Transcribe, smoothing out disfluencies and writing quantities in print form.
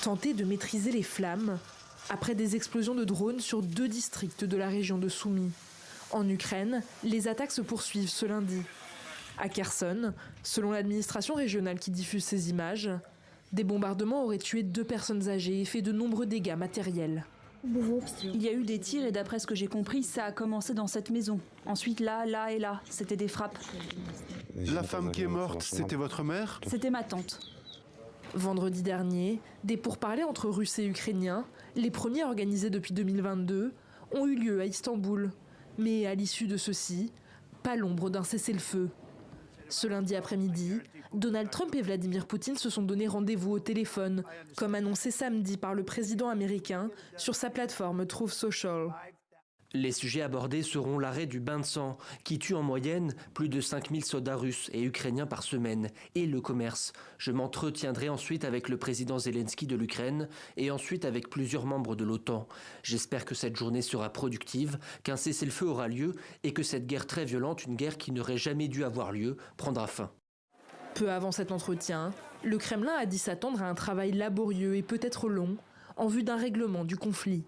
tenter de maîtriser les flammes après des explosions de drones sur 2 districts de la région de Soumy. En Ukraine, les attaques se poursuivent ce lundi. À Kherson, selon l'administration régionale qui diffuse ces images, des bombardements auraient tué 2 personnes âgées et fait de nombreux dégâts matériels. Il y a eu des tirs et d'après ce que j'ai compris, ça a commencé dans cette maison. Ensuite là, là et là, c'était des frappes. La femme qui est morte, c'était votre mère ? C'était ma tante. Vendredi dernier, des pourparlers entre Russes et Ukrainiens, les premiers organisés depuis 2022, ont eu lieu à Istanbul. Mais à l'issue de ceux-ci, pas l'ombre d'un cessez-le-feu. Ce lundi après-midi, Donald Trump et Vladimir Poutine se sont donné rendez-vous au téléphone, comme annoncé samedi par le président américain sur sa plateforme Truth Social. Les sujets abordés seront l'arrêt du bain de sang, qui tue en moyenne plus de 5000 soldats russes et ukrainiens par semaine, et le commerce. Je m'entretiendrai ensuite avec le président Zelensky de l'Ukraine et ensuite avec plusieurs membres de l'OTAN. J'espère que cette journée sera productive, qu'un cessez-le-feu aura lieu et que cette guerre très violente, une guerre qui n'aurait jamais dû avoir lieu, prendra fin. Peu avant cet entretien, le Kremlin a dit s'attendre à un travail laborieux et peut-être long, en vue d'un règlement du conflit.